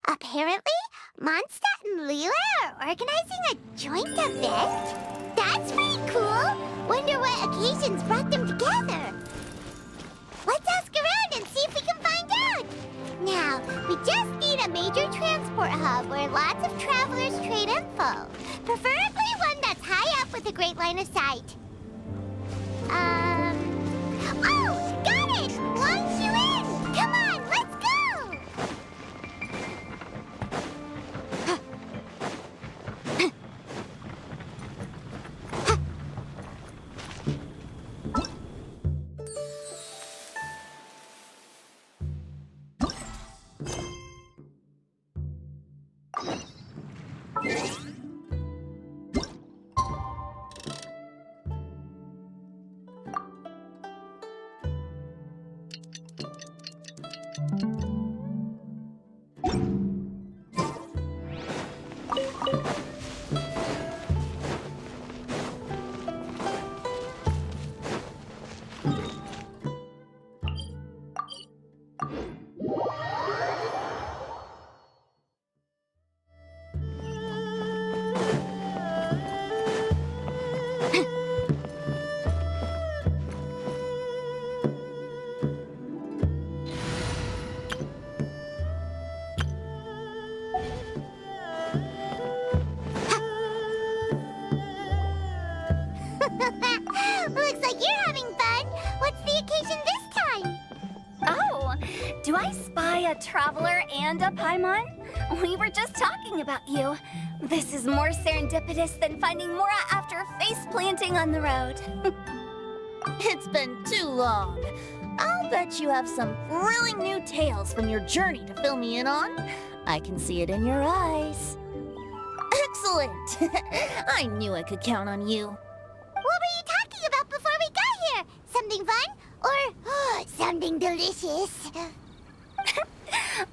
Apparently, Mondstadt and Leela are organizing a joint event? That's pretty cool! Wonder what occasions brought them together. Let's ask around and see if we can find out! Now, we just need a major transport hub where lots of travelers trade info. Preferably one that's high up with a great line of sight. Oh! Got it! Launch you in! Come on, let's go! Looks like you're having fun. What's the occasion this time? Oh, do I spy a traveler and a Paimon? We were just talking about you. This is more serendipitous than finding Mora after face planting on the road. It's been too long. I'll bet you have some thrilling new tales from your journey to fill me in on. I can see it in your eyes. Excellent! I knew I could count on you. What were you talking about before we got here? Something fun? Or something delicious?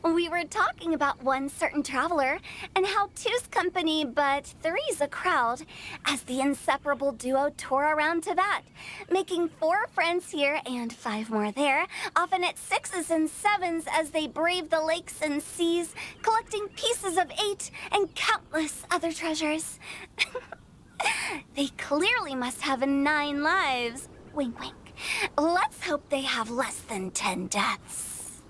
We were talking about one certain traveler and how two's company but three's a crowd as the inseparable duo tour around Tibet, making 4 friends here and 5 more there, often at 6s and 7s as they brave the lakes and seas, collecting pieces of 8 and countless other treasures. They clearly must have 9 lives. Wink, wink. Let's hope they have less than 10 deaths.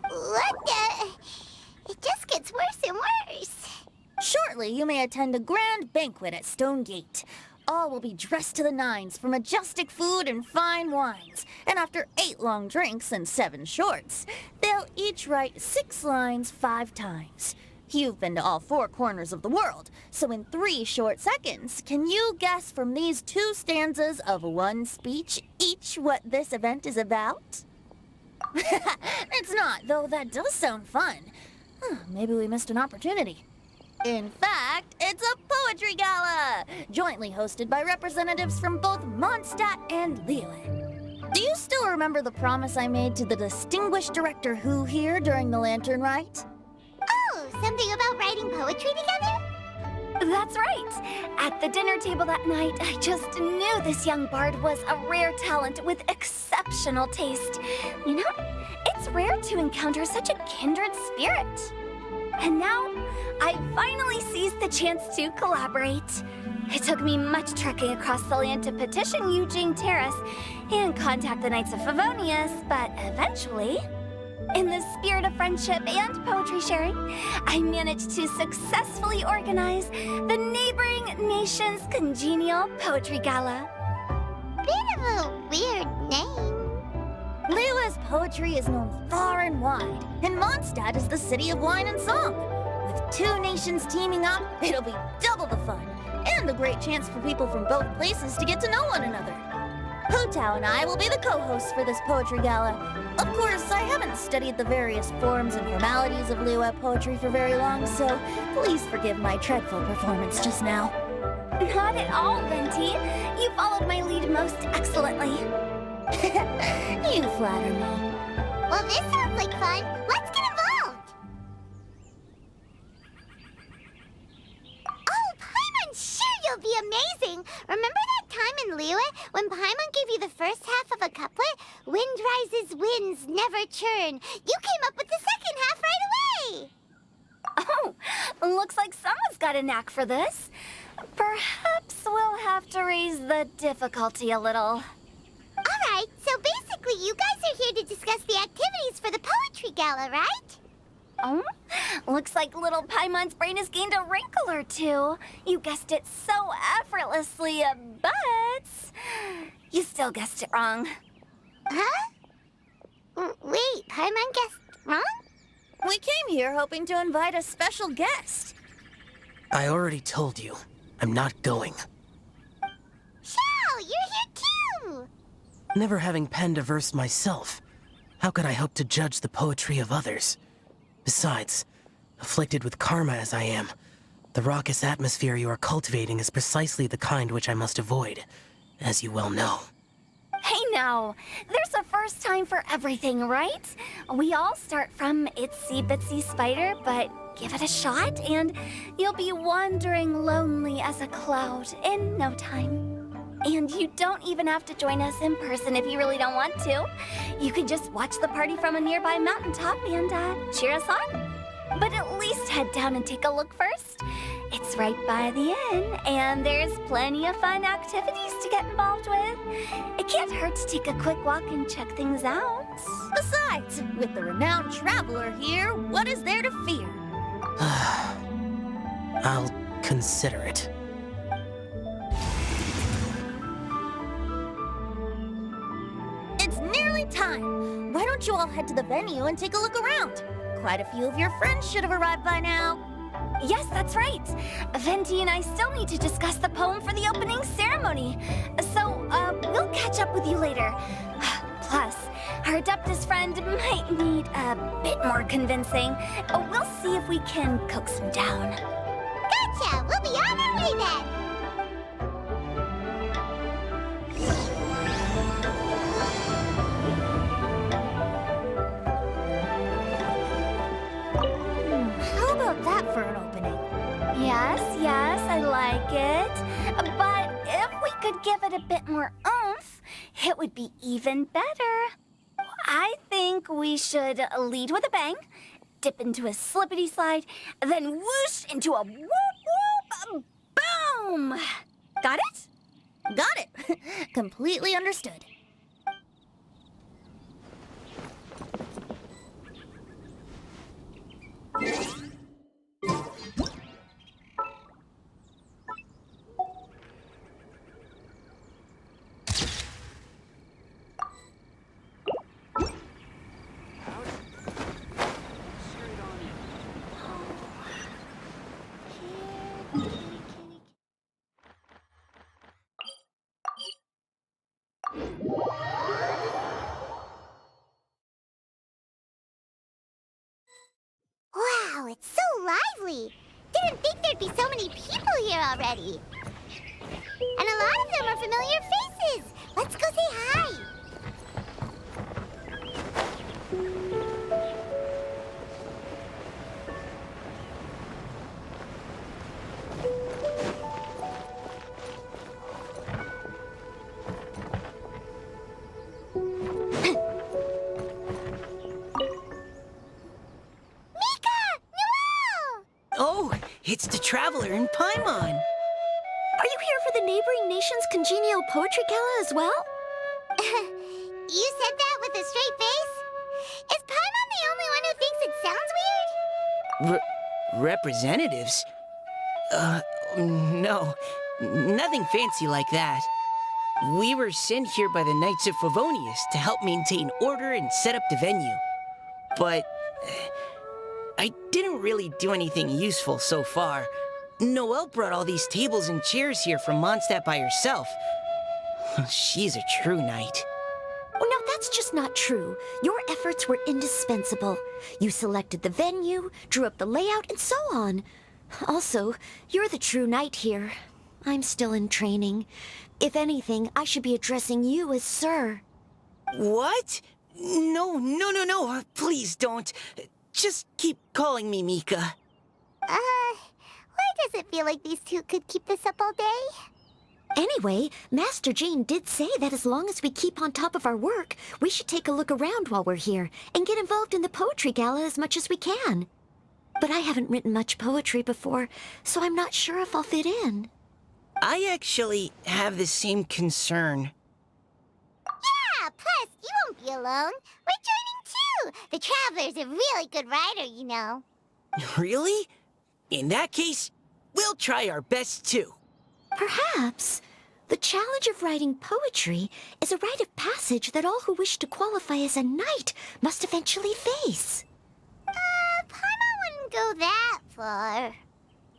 What the? It just gets worse and worse. Shortly, you may attend a grand banquet at Stone Gate. All will be dressed to the nines for majestic food and fine wines. And after 8 long drinks and 7 shorts, they'll each write 6 lines 5 times. You've been to all 4 corners of the world, so in 3 short seconds, can you guess from these 2 stanzas of 1 speech each what this event is about? It's not, though that does sound fun. Maybe we missed an opportunity. In fact, it's a poetry gala, jointly hosted by representatives from both Mondstadt and Leland. Do you still remember the promise I made to the distinguished director Who here during the lantern rite? Oh, something about writing poetry together? That's right. At the dinner table that night, I just knew this young bard was a rare talent with exceptional taste. You know, it's rare to encounter such a kindred spirit. And now, I finally seized the chance to collaborate. It took me much trekking across the land to petition Eugene Terrace and contact the Knights of Favonius, but eventually, in the spirit of friendship and poetry sharing, I managed to successfully organize the neighboring nation's Congenial Poetry Gala. Bit of a weird name. Leila's poetry is known far and wide, and Mondstadt is the city of wine and song. With 2 nations teaming up, it'll be double the fun, and a great chance for people from both places to get to know one another. Hutao and I will be the co-hosts for this poetry gala. Of course, I haven't studied the various forms and formalities of Liyue poetry for very long, so please forgive my dreadful performance just now. Not at all, Venti. You followed my lead most excellently. You flatter me. Well, this sounds like fun. Let's get involved. Oh, Paimon, sure you'll be amazing. Remember that time in Liyue when Paimon gave you the first half of a couplet? Wind rises, winds never churn. You came up with the second half right away. Looks like someone's got a knack for this. Perhaps we'll have to raise the difficulty a little. Alright, so basically you guys are here to discuss the activities for the poetry gala, right? Oh? Looks like little Paimon's brain has gained a wrinkle or two. You guessed it so effortlessly, but you still guessed it wrong. Huh? Wait, Paimon guessed wrong? We came here hoping to invite a special guest. I already told you, I'm not going. Xiao, you're here too! Never having penned a verse myself, how could I hope to judge the poetry of others? Besides, afflicted with karma as I am, the raucous atmosphere you are cultivating is precisely the kind which I must avoid, as you well know. Hey now, there's a first time for everything, right? We all start from itsy bitsy spider, but give it a shot and you'll be wandering lonely as a cloud in no time. And you don't even have to join us in person if you really don't want to. You can just watch the party from a nearby mountaintop and cheer us on. But at least head down and take a look first. It's right by the inn, and there's plenty of fun activities to get involved with. It can't hurt to take a quick walk and check things out. Besides, with the renowned traveler here, what is there to fear? I'll consider it. It's nearly time. Why don't you all head to the venue and take a look around? Quite a few of your friends should have arrived by now. Yes, that's right. Venti and I still need to discuss the poem for the opening ceremony. So, we'll catch up with you later. Plus, our Adeptus friend might need a bit more convincing. We'll see if we can coax him down. Gotcha! We'll be on our way then! How about that for an opening? Yes, I like it. But if we could give it a bit more oomph, it would be even better. I think we should lead with a bang, dip into a slippity slide, then whoosh into a whoop whoop boom! Got it? Got it. Completely understood. Wow, it's so lively! Didn't think there'd be so many people here already. And a lot of them are familiar faces. Let's go say hi. Oh, it's the Traveler in Paimon. Are you here for the neighboring nation's Congenial Poetry Gala as well? You said that with a straight face? Is Paimon the only one who thinks it sounds weird? Representatives? No. Nothing fancy like that. We were sent here by the Knights of Favonius to help maintain order and set up the venue. But I didn't really do anything useful so far. Noelle brought all these tables and chairs here from Mondstadt by herself. She's a true knight. Oh, no, that's just not true. Your efforts were indispensable. You selected the venue, drew up the layout, and so on. Also, you're the true knight here. I'm still in training. If anything, I should be addressing you as Sir. What? No. Please don't. Just keep calling me Mika. Why does it feel like these two could keep this up all day? Anyway, Master Jane did say that as long as we keep on top of our work, we should take a look around while we're here and get involved in the poetry gala as much as we can. But I haven't written much poetry before, so I'm not sure if I'll fit in. I actually have the same concern. Yeah, plus, you won't be alone. We're joining too. The Traveler's a really good writer, you know. Really? In that case, we'll try our best too. Perhaps. The challenge of writing poetry is a rite of passage that all who wish to qualify as a knight must eventually face. Paimon wouldn't go that far.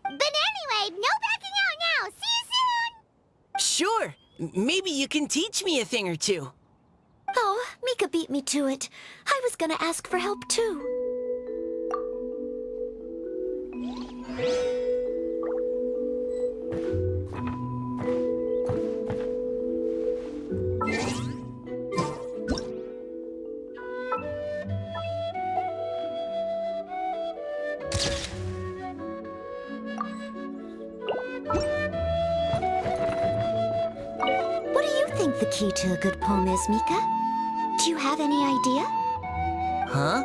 But anyway, no backing out now. See you soon! Sure, maybe you can teach me a thing or two. Oh, Mika beat me to it. I was gonna ask for help too. What do you think the key to a good poem is, Mika? Do you have any idea? Huh?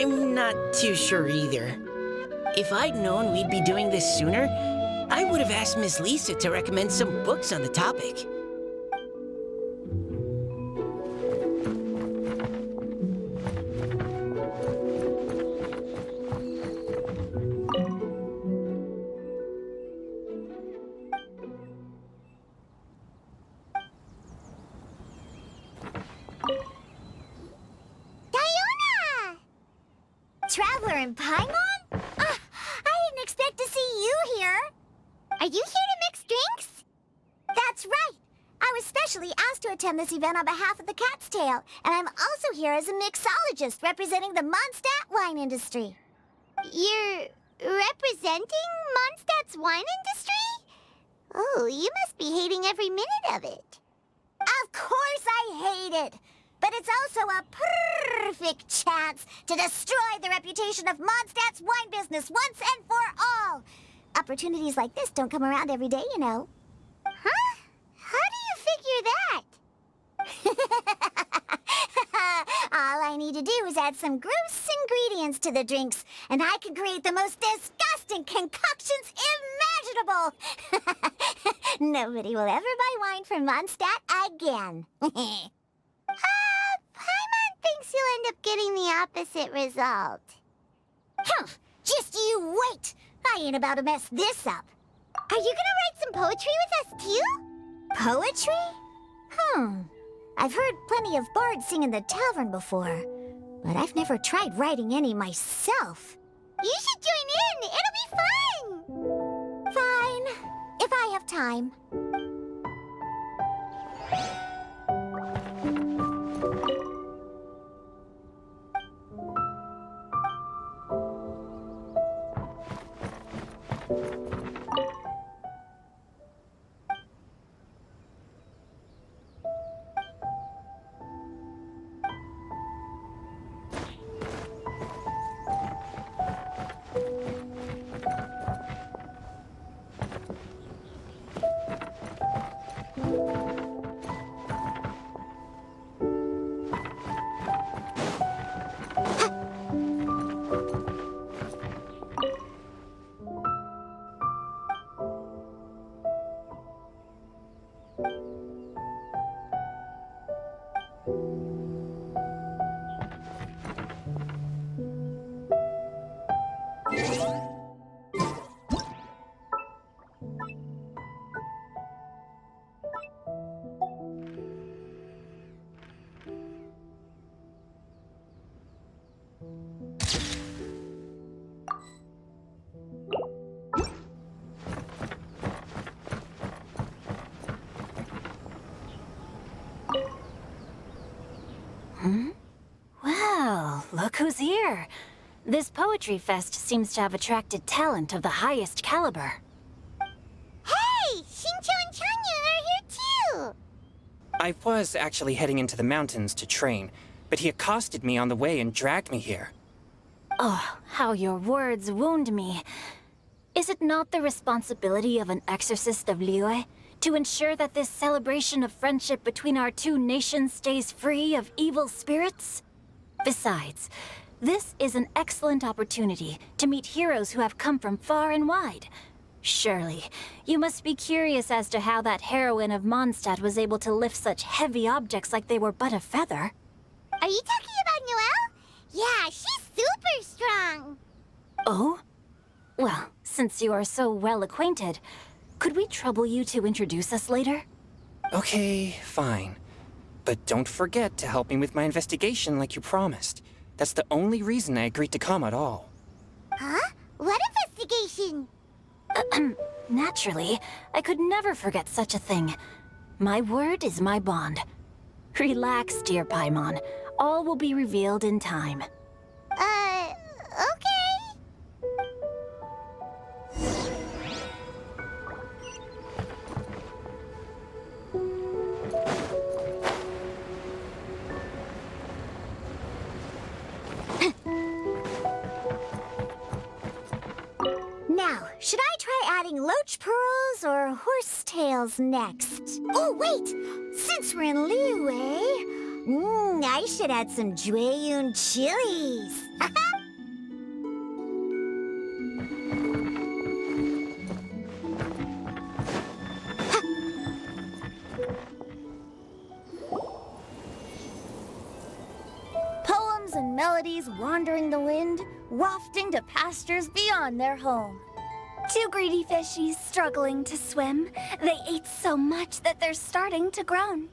I'm not too sure either. If I'd known we'd be doing this sooner, I would have asked Miss Lisa to recommend some books on the topic. Diona! Traveler and Paimon? I didn't expect to see you here. Are you here to mix drinks? That's right. I was specially asked to attend this event on behalf of the Cat's Tail, and I'm also here as a mixologist representing the Mondstadt wine industry. You're representing Mondstadt's wine industry? Oh, you must be hating every minute of it. Of course I hate it. But it's also a perfect chance to destroy the reputation of Mondstadt's wine business once and for all. Opportunities like this don't come around every day, you know. Huh? How do you figure that? All I need to do is add some gross ingredients to the drinks, and I can create the most disgusting concoctions imaginable. Nobody will ever buy wine from Mondstadt again. Paimon thinks you'll end up getting the opposite result. Humph! Just you wait! I ain't about to mess this up. Are you gonna write some poetry with us, too? Poetry? I've heard plenty of bards sing in the tavern before, but I've never tried writing any myself. You should join in! It'll be fun! Fine. If I have time. Well, look who's here. This poetry fest seems to have attracted talent of the highest caliber. Hey! Shincho and Chanyu are here, too! I was actually heading into the mountains to train, but he accosted me on the way and dragged me here. Oh, how your words wound me. Is it not the responsibility of an exorcist of Liyue to ensure that this celebration of friendship between our two nations stays free of evil spirits? Besides, this is an excellent opportunity to meet heroes who have come from far and wide. Surely, you must be curious as to how that heroine of Mondstadt was able to lift such heavy objects like they were but a feather. Are you talking about Noelle? Yeah, she's super strong. Oh? Well, since you are so well acquainted, could we trouble you to introduce us later? Okay, fine. But don't forget to help me with my investigation like you promised. That's the only reason I agreed to come at all. Huh? What investigation? Naturally, I could never forget such a thing. My word is my bond. Relax, dear Paimon. All will be revealed in time. Okay. Now, should I try adding loach pearls or horse tails next? Oh, wait! Since we're in Liyue, I should add some Jueyun chilies. Poems and melodies wandering the wind, wafting to pastures beyond their home. Two greedy fishies struggling to swim. They ate so much that they're starting to groan.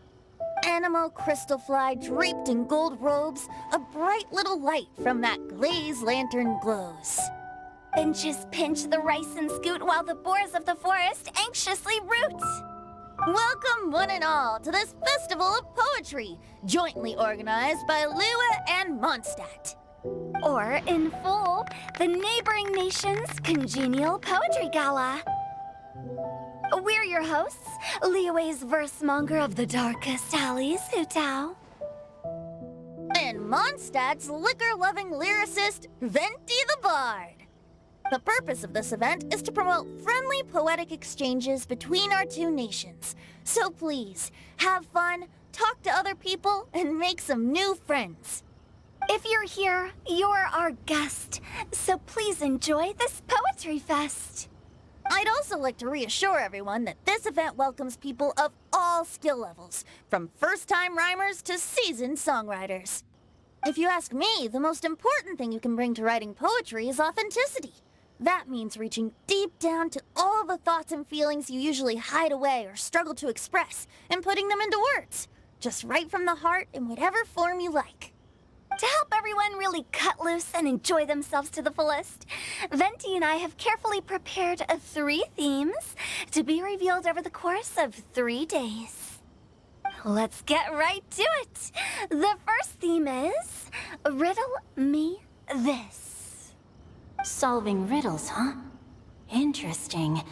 Animal crystal fly draped in gold robes, a bright little light from that glazed lantern glows. Finches pinch the rice and scoot while the boars of the forest anxiously root. Welcome one and all to this festival of poetry, jointly organized by Liyue and Mondstadt. Or, in full, the neighboring nation's Congenial Poetry Gala. We're your hosts, Liyue's verse-monger of the darkest alleys, Hu Tao. And Mondstadt's liquor-loving lyricist, Venti the Bard. The purpose of this event is to promote friendly poetic exchanges between our two nations. So please, have fun, talk to other people, and make some new friends. If you're here, you're our guest, so please enjoy this Poetry Fest. I'd also like to reassure everyone that this event welcomes people of all skill levels, from first-time rhymers to seasoned songwriters. If you ask me, the most important thing you can bring to writing poetry is authenticity. That means reaching deep down to all the thoughts and feelings you usually hide away or struggle to express, and putting them into words. Just right from the heart in whatever form you like. To help everyone really cut loose and enjoy themselves to the fullest, Venti and I have carefully prepared 3 themes to be revealed over the course of 3 days. Let's get right to it. The first theme is Riddle Me This. Solving riddles, huh? Interesting.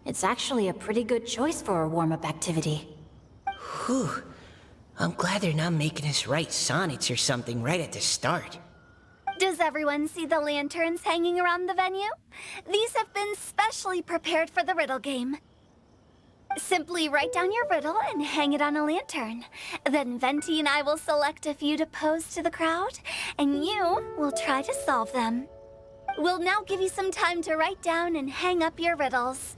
It's actually a pretty good choice for a warm-up activity. Whew. I'm glad they're not making us write sonnets or something right at the start. Does everyone see the lanterns hanging around the venue? These have been specially prepared for the riddle game. Simply write down your riddle and hang it on a lantern. Then Venti and I will select a few to pose to the crowd, and you will try to solve them. We'll now give you some time to write down and hang up your riddles.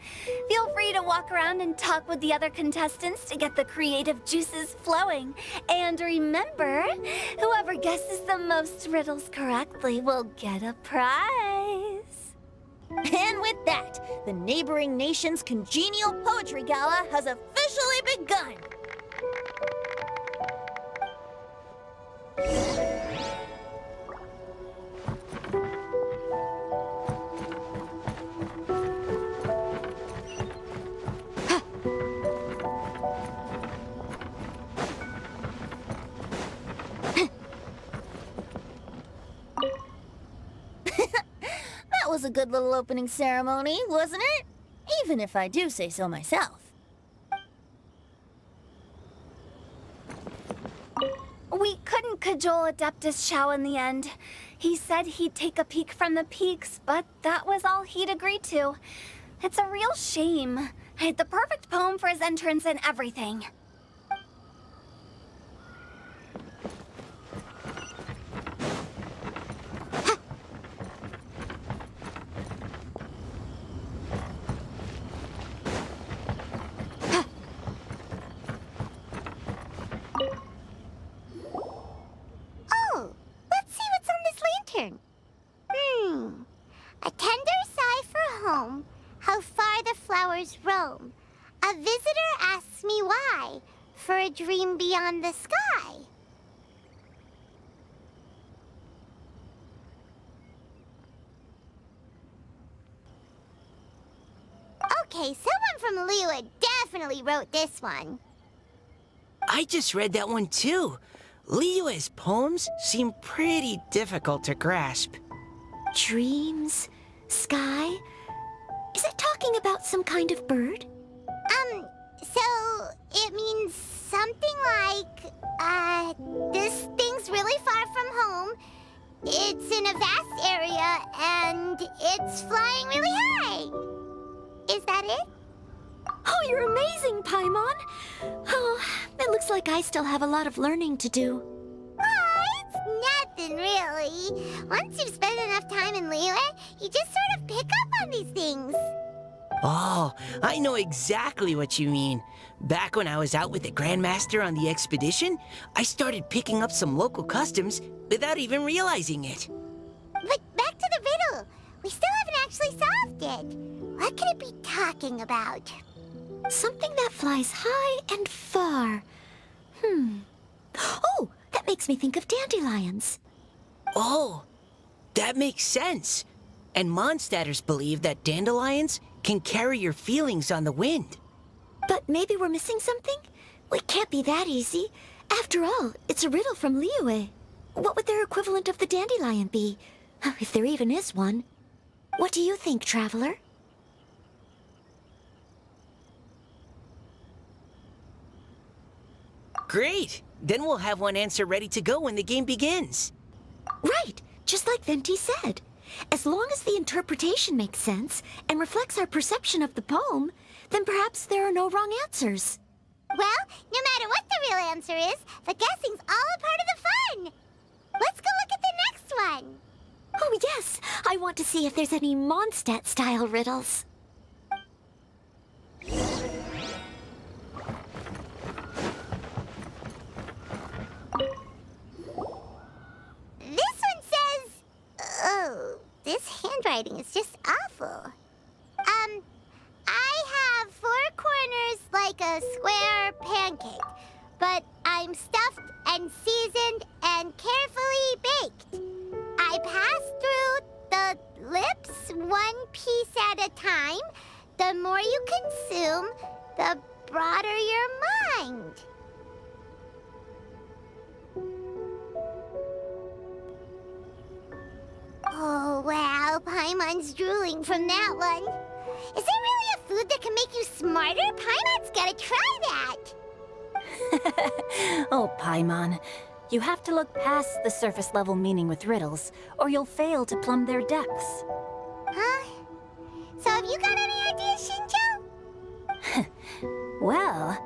Feel free to walk around and talk with the other contestants to get the creative juices flowing. And remember, whoever guesses the most riddles correctly will get a prize. And with that, the neighboring nation's Congenial Poetry Gala has officially begun. That was a good little opening ceremony, wasn't it? Even if I do say so myself. We couldn't cajole Adeptus Chow in the end. He said he'd take a peek from the peaks, but that was all he'd agreed to. It's a real shame. I had the perfect poem for his entrance and everything. A tender sigh for home, how far the flowers roam. A visitor asks me why, for a dream beyond the sky. Okay, someone from Liyue definitely wrote this one. I just read that one too. Liyue's poems seem pretty difficult to grasp. Dreams? Sky? Is it talking about some kind of bird? So it means something like, this thing's really far from home. It's in a vast area, and it's flying really high. Is that it? Oh, you're amazing, Paimon! Oh, it looks like I still have a lot of learning to do. Oh, it's nothing really. Once you've spent enough time in Liyue, you just sort of pick up on these things. Oh, I know exactly what you mean. Back when I was out with the Grandmaster on the expedition, I started picking up some local customs without even realizing it. But back to the riddle. We still haven't actually solved it. What could it be talking about? Something that flies high and far. Oh, that makes me think of dandelions. Oh, that makes sense. And Mondstadters believe that dandelions can carry your feelings on the wind. But maybe we're missing something? It can't be that easy. After all, it's a riddle from Liyue. What would their equivalent of the dandelion be? If there even is one. What do you think, Traveler? Great! Then we'll have one answer ready to go when the game begins. Right, just like Venti said. As long as the interpretation makes sense and reflects our perception of the poem, then perhaps there are no wrong answers. Well, no matter what the real answer is, the guessing's all a part of the fun. Let's go look at the next one. Oh yes, I want to see if there's any Mondstadt-style riddles. This one says... Oh, this handwriting is just awful. I have 4 corners like a square pancake, but I'm stuffed and seasoned and carefully baked. I pass through the lips 1 piece at a time. The more you consume, the broader your mind. Oh, wow, Paimon's drooling from that one. Is there really a food that can make you smarter? Paimon's gotta try that. Oh, Paimon. You have to look past the surface level meaning with riddles, or you'll fail to plumb their depths. Huh? So have you got any ideas, Shinjo? Well,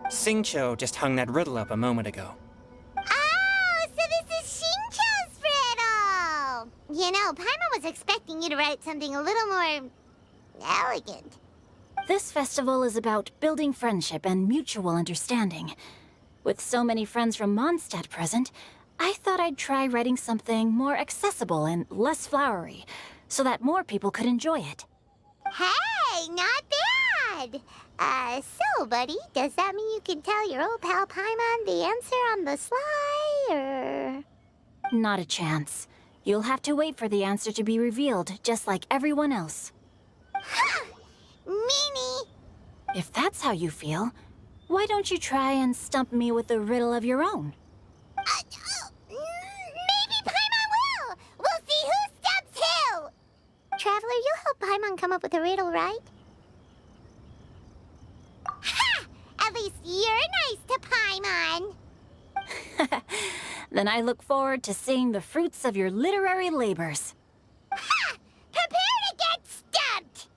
Xingqiu just hung that riddle up a moment ago. Oh, so this is Shinjo's riddle! You know, Paimon was expecting you to write something a little more... elegant. this festival is about building friendship and mutual understanding. With so many friends from Mondstadt present, I thought I'd try writing something more accessible and less flowery, so that more people could enjoy it. Hey, not bad! So, buddy, does that mean you can tell your old pal Paimon the answer on the sly, or...? Not a chance. You'll have to wait for the answer to be revealed, just like everyone else. Meanie! If that's how you feel, why don't you try and stump me with a riddle of your own? Maybe Paimon will! We'll see who stumps who! Traveler, you'll help Paimon come up with a riddle, right? Ha! At least you're nice to Paimon! Then I look forward to seeing the fruits of your literary labors. Ha! Prepare to get stumped!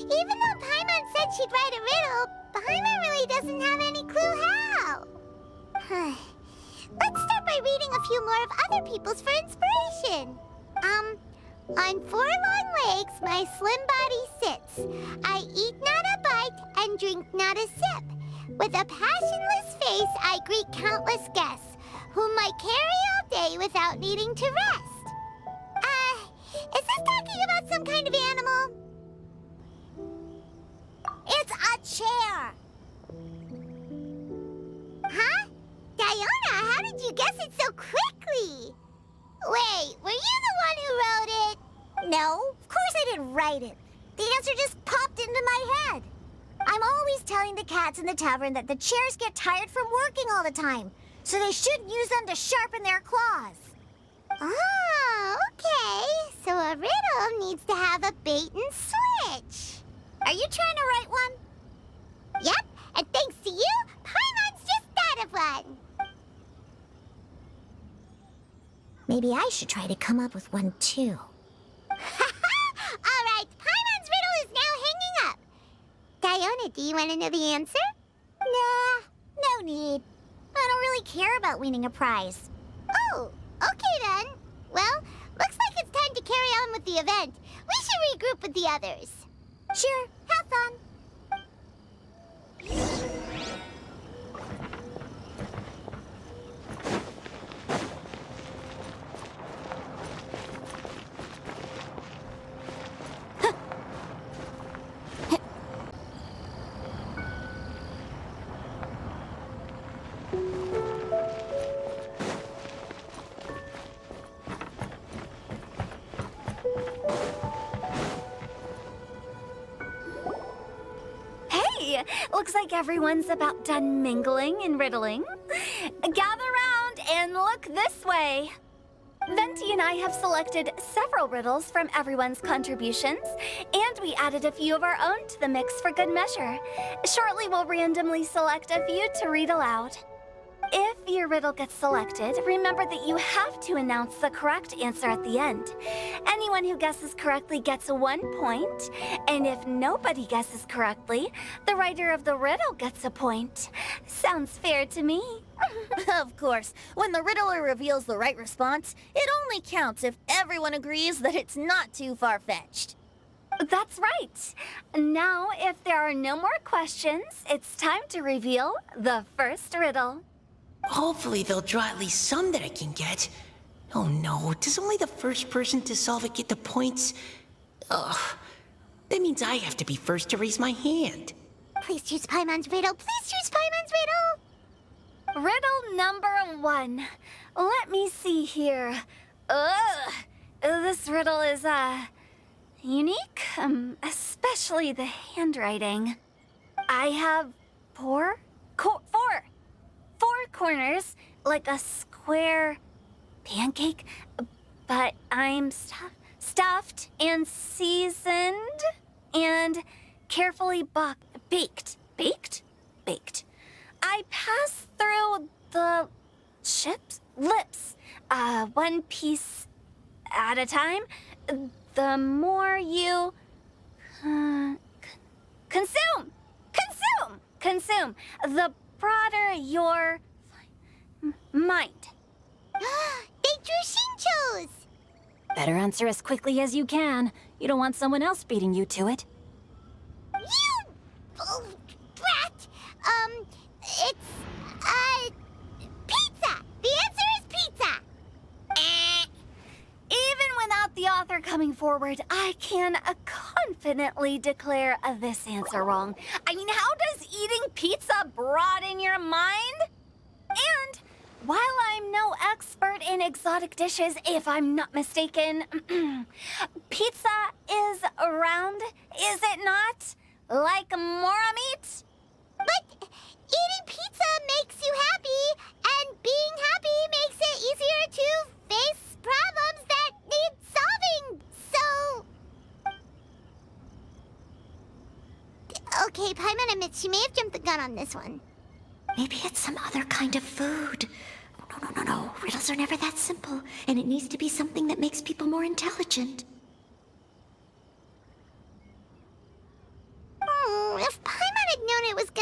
Even though Paimon said she'd write a riddle, Paimon really doesn't have any clue how. Let's start by reading a few more of other people's for inspiration. On 4 long legs, my slim body sits. I eat not a bite and drink not a sip. With a passionless face, I greet countless guests, whom I carry all day without needing to rest. Is this talking about some kind of animal? It's a chair. Huh? Diona, how did you guess it so quickly? Wait, were you the one who wrote it? No, of course I didn't write it. The answer just popped into my head. I'm always telling the cats in the tavern that the chairs get tired from working all the time, so they shouldn't use them to sharpen their claws. Oh, okay. So a riddle needs to have a bait and switch. Are you trying to write one? Yep, and thanks to you, Paimon's just thought of one. Maybe I should try to come up with one too. All right, Paimon's riddle is now hanging up. Diona, do you want to know the answer? Nah, no need. I don't really care about winning a prize. Oh, okay then. Well, looks like it's time to carry on with the event. We should regroup with the others. Sure, have fun. Hey, looks like everyone's about done mingling and riddling. Gather round and look this way. Venti and I have selected several riddles from everyone's contributions, and we added a few of our own to the mix for good measure. Shortly, we'll randomly select a few to read aloud. If your riddle gets selected, remember that you have to announce the correct answer at the end. Anyone who guesses correctly gets 1 point, and if nobody guesses correctly, the writer of the riddle gets a point. Sounds fair to me. Of course, when the riddler reveals the right response, it only counts if everyone agrees that it's not too far-fetched. That's right. Now, if there are no more questions, it's time to reveal the first riddle. Hopefully they'll draw at least some that I can get. Oh no, does only the first person to solve it get the points? Ugh, that means I have to be first to raise my hand. Please choose Paimon's riddle. Please choose Paimon's riddle. Riddle number 1. Let me see here. This riddle is, unique, especially the handwriting. I have four corners, like a square pancake, but I'm stuffed and seasoned and carefully baked. I pass through the lips, 1 piece at a time. The more you consume, the broader your mind. They drew Shinchos. Better answer as quickly as you can. You don't want someone else beating you to it. You brat. It's pizza. The answer is pizza. Even without the author coming forward, I can confidently declare this answer wrong. I mean, how does eating pizza broaden your mind? And while I'm no expert in exotic dishes, if I'm not mistaken, pizza is round, is it not? Like mora meat? But eating pizza makes you happy, and being happy makes it easier to face problems that need solving. So... Okay, Paimon admits she may have jumped the gun on this one. Maybe it's some other kind of food. No. Riddles are never that simple, and it needs to be something that makes people more intelligent. If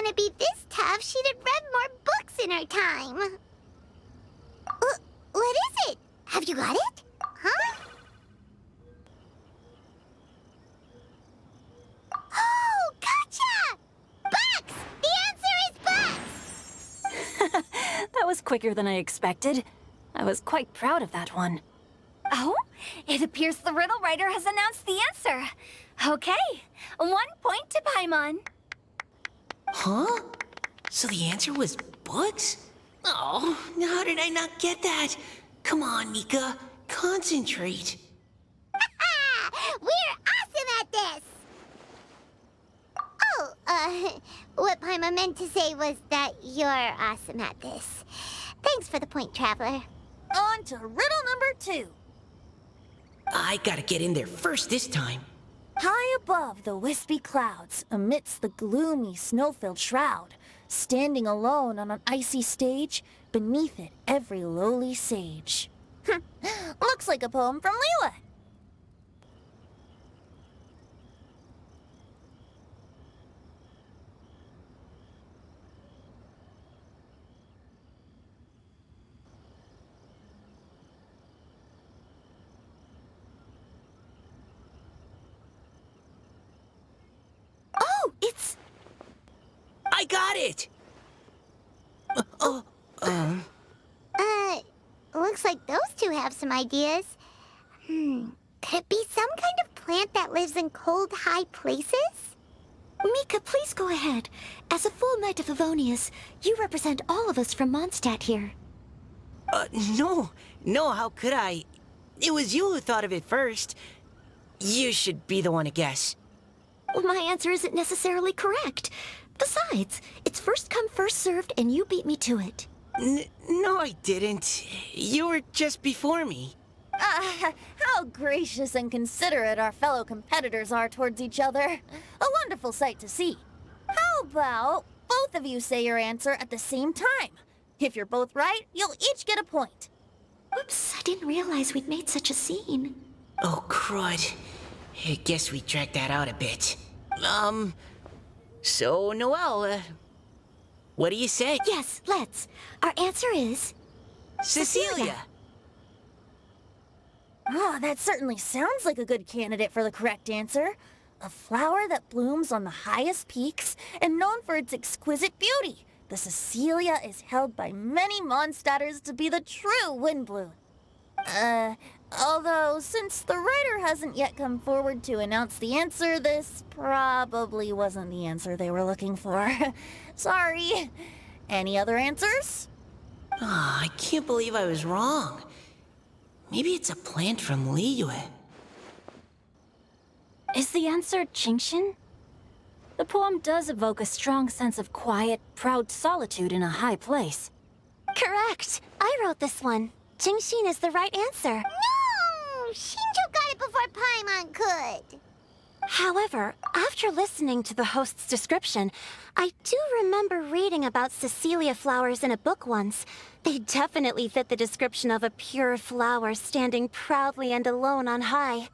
gonna be this tough, she'd have read more books in her time. What is it? Have you got it? Huh? Oh, gotcha! Bucks! The answer is bucks! That was quicker than I expected. I was quite proud of that one. Oh, it appears the riddle writer has announced the answer. Okay, 1 point to Paimon. Huh? So the answer was books? Oh, how did I not get that? Come on, Mika. Concentrate. We're awesome at this! Oh, what Paimon meant to say was that you're awesome at this. Thanks for the point, Traveler. On to riddle number 2. I gotta get in there first this time. High above the wispy clouds, amidst the gloomy snow-filled shroud, standing alone on an icy stage, beneath it every lowly sage. Looks like a poem from Liyue. Oh, it's... I got it! Looks like those two have some ideas. Could it be some kind of plant that lives in cold, high places? Mika, please go ahead. As a full Knight of Favonius, you represent all of us from Mondstadt here. No, how could I? It was you who thought of it first. You should be the one to guess. Well, my answer isn't necessarily correct. Besides, it's first come, first served, and you beat me to it. No, I didn't. You were just before me. How gracious and considerate our fellow competitors are towards each other. A wonderful sight to see. How about both of you say your answer at the same time? If you're both right, you'll each get a point. Whoops, I didn't realize we'd made such a scene. Oh, crud. I guess we dragged that out a bit. So, Noelle, what do you say? Yes, let's. Our answer is... Cecilia! Oh, that certainly sounds like a good candidate for the correct answer. A flower that blooms on the highest peaks and known for its exquisite beauty. The Cecilia is held by many Mondstadters to be the true windbloom. Although, since the writer hasn't yet come forward to announce the answer, this probably wasn't the answer they were looking for. Sorry. Any other answers? I can't believe I was wrong. Maybe it's a plant from Liyue. Is the answer Qingxin? The poem does evoke a strong sense of quiet, proud solitude in a high place. Correct. I wrote this one. Qingxin is the right answer. No! Shinjo got it before Paimon could. However, after listening to the host's description, I do remember reading about Cecilia flowers in a book once. They definitely fit the description of a pure flower standing proudly and alone on high.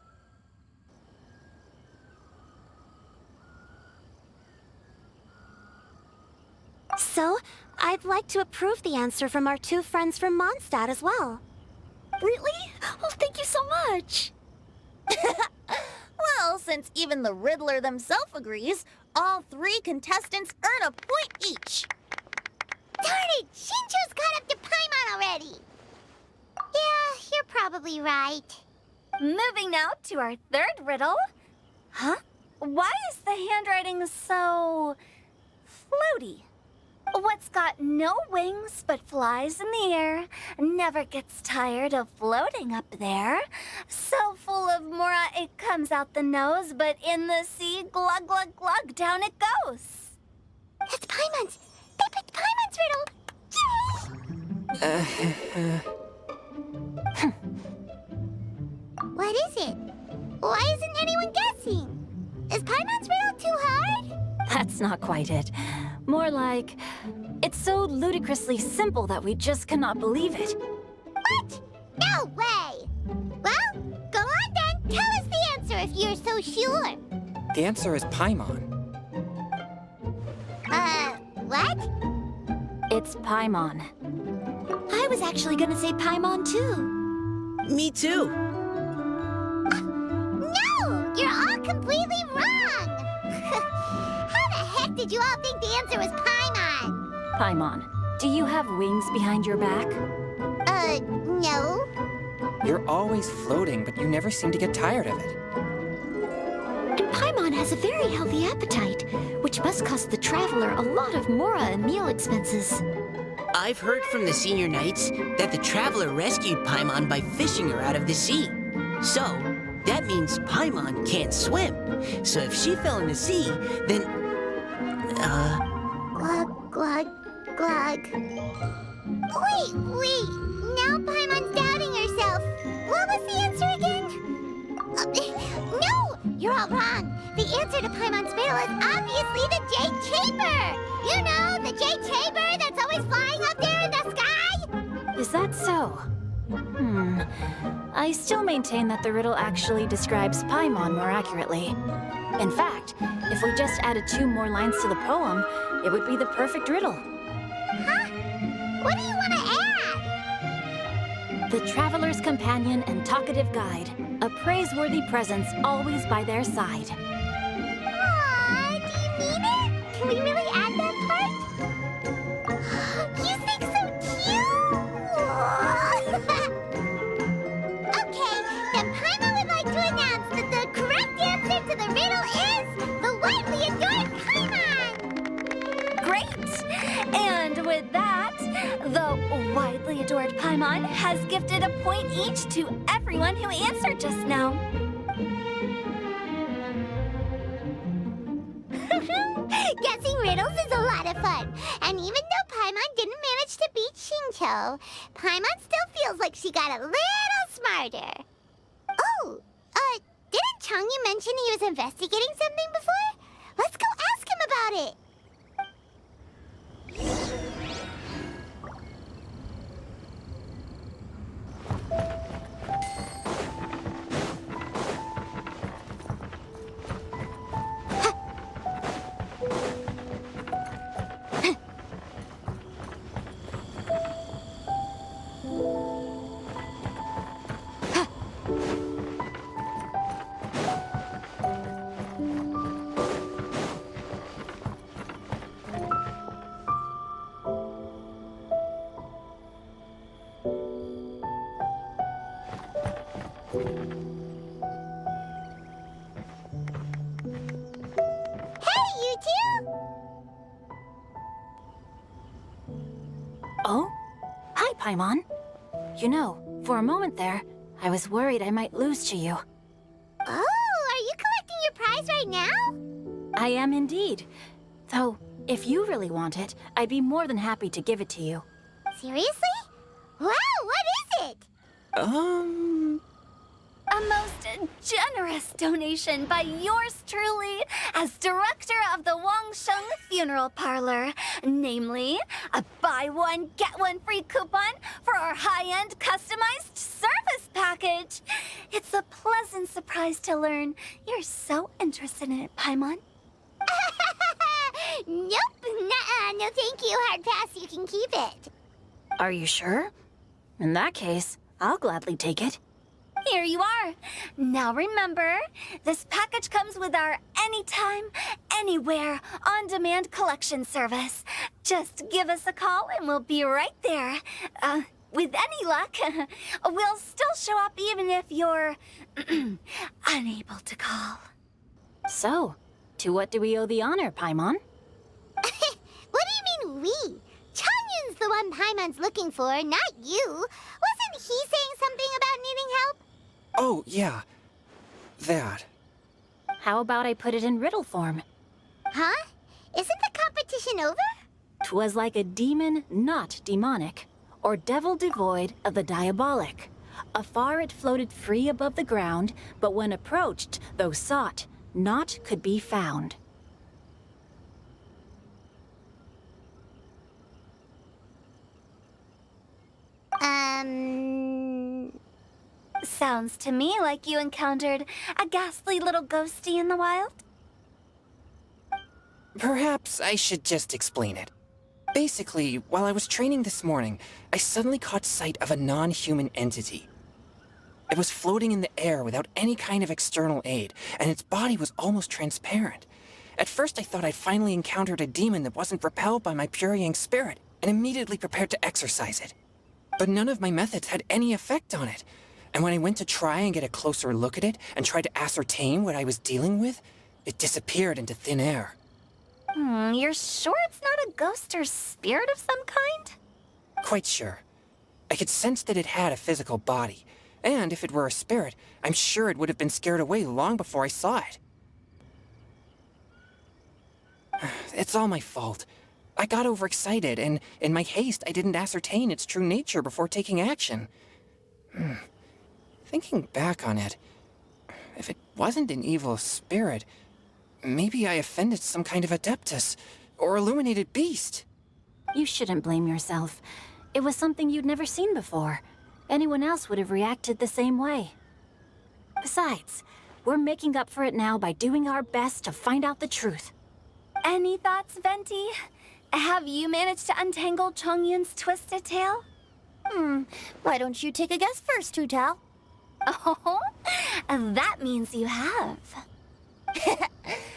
So, I'd like to approve the answer from our two friends from Mondstadt as well. Really? Oh, thank you so much. Well, since even the Riddler themselves agrees, all 3 contestants earn a point each. Darn it! Shinjo's caught up to Paimon already! Yeah, you're probably right. Moving now to our third riddle. Huh? Why is the handwriting so... floaty? What's got no wings but flies in the air, never gets tired of floating up there. So full of mora it comes out the nose, but in the sea, glug glug glug, down it goes. That's Paimon's! They picked Paimon's riddle! Yay! What is it? Why isn't anyone guessing? Is Paimon's riddle too hard? That's not quite it. More like, it's so ludicrously simple that we just cannot believe it. What? No way! Well, go on then. Tell us the answer if you're so sure. The answer is Paimon. what? It's Paimon. I was actually gonna say Paimon too. Me too. No! You're all completely wrong! How the heck did you all think the answer was Paimon? Paimon, do you have wings behind your back? No. You're always floating, but you never seem to get tired of it. And Paimon has a very healthy appetite, which must cost the traveler a lot of mora and meal expenses. I've heard from the senior knights that the traveler rescued Paimon by fishing her out of the sea. So, that means Paimon can't swim. So if she fell in the sea, then... Glug, glug, glug. Wait. Now Paimon's doubting herself. What was the answer again? No! You're all wrong. The answer to Paimon's riddle is obviously the Jade Chamber! You know, the Jade Chamber that's always flying up there in the sky? Is that so? I still maintain that the riddle actually describes Paimon more accurately. In fact, if we just added 2 more lines to the poem, it would be the perfect riddle. Huh? What do you want to add? The traveler's companion and talkative guide, a praiseworthy presence always by their side. Aw, do you mean it? Can we really add that part? You think so cute! Okay, then Paimon would like to announce that the correct answer to the riddle is the widely adored Paimon! Great! And with that, the widely adored Paimon has gifted a point each to everyone who answered just now. Guessing riddles is a lot of fun. And even though Paimon didn't manage to beat Shinto, Paimon still feels like she got a little smarter. Oh, didn't Changyu mention he was investigating something before? Let's go ask him about it. Oh? Hi, Paimon. You know, for a moment there, I was worried I might lose to you. Oh, are you collecting your prize right now? I am indeed. Though, if you really want it, I'd be more than happy to give it to you. Seriously? Wow, what is it? A most generous donation by yours truly as director of the Wangsheng Funeral Parlor. Namely, a buy one, get one free coupon for our high-end customized service package. It's a pleasant surprise to learn you're so interested in it, Paimon. Nope, nuh-uh, no thank you, hard pass, you can keep it. Are you sure? In that case, I'll gladly take it. Here you are. Now remember, this package comes with our anytime, anywhere, on-demand collection service. Just give us a call and we'll be right there. With any luck, we'll still show up even if you're unable to call. So, to what do we owe the honor, Paimon? What do you mean we? Changyun's the one Paimon's looking for, not you. Wasn't he saying something about needing help? Oh, yeah. That. How about I put it in riddle form? Huh? Isn't the competition over? 'Twas like a demon not demonic, or devil devoid of the diabolic. Afar it floated free above the ground, but when approached, though sought, naught could be found. Sounds to me like you encountered a ghastly little ghostie in the wild. Perhaps I should just explain it. Basically, while I was training this morning, I suddenly caught sight of a non-human entity. It was floating in the air without any kind of external aid, and its body was almost transparent. At first I thought I'd finally encountered a demon that wasn't repelled by my pure yang spirit, and immediately prepared to exorcise it. But none of my methods had any effect on it, and when I went to try and get a closer look at it and try to ascertain what I was dealing with, it disappeared into thin air. You're sure it's not a ghost or spirit of some kind? Quite sure. I could sense that it had a physical body, and if it were a spirit, I'm sure it would have been scared away long before I saw it. It's all my fault. I got overexcited, and in my haste, I didn't ascertain its true nature before taking action. Thinking back on it, if it wasn't an evil spirit, maybe I offended some kind of adeptus or illuminated beast. You shouldn't blame yourself. It was something you'd never seen before. Anyone else would have reacted the same way. Besides, we're making up for it now by doing our best to find out the truth. Any thoughts, Venti? Have you managed to untangle Chongyun's twisted tail? Why don't you take a guess first, Hu Tao? Oh, that means you have.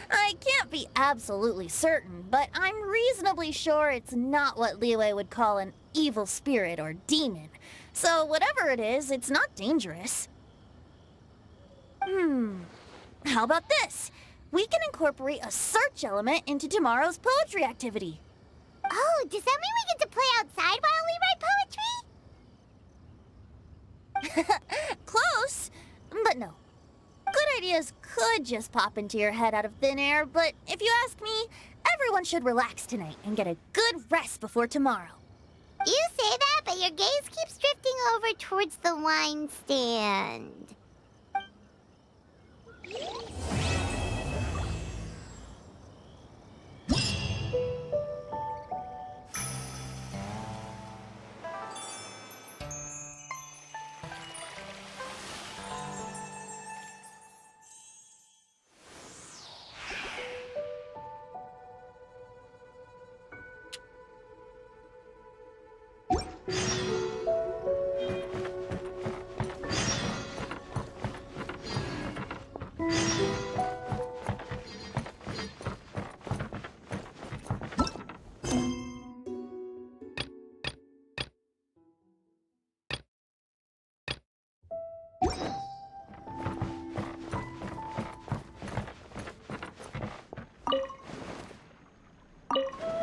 I can't be absolutely certain, but I'm reasonably sure it's not what Liyue would call an evil spirit or demon. So whatever it is, it's not dangerous. How about this? We can incorporate a search element into tomorrow's poetry activity. Oh, does that mean we get to play outside while we write poetry? Close, but no. Good ideas could just pop into your head out of thin air, but if you ask me, everyone should relax tonight and get a good rest before tomorrow. You say that, but your gaze keeps drifting over towards the wine stand.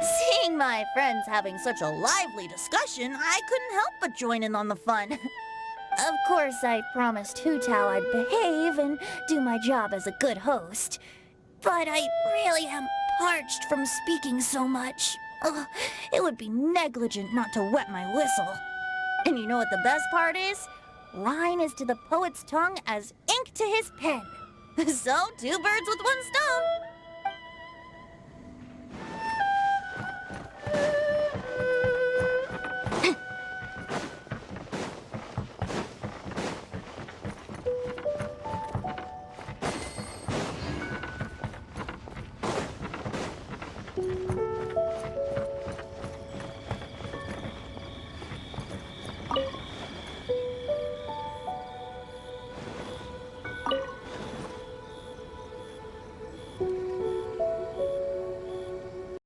Seeing my friends having such a lively discussion, I couldn't help but join in on the fun. Of course, I promised Hu Tao I'd behave and do my job as a good host. But I really am parched from speaking so much. Ugh, it would be negligent not to wet my whistle. And you know what the best part is? Wine is to the poet's tongue as ink to his pen. So, two birds with one stone.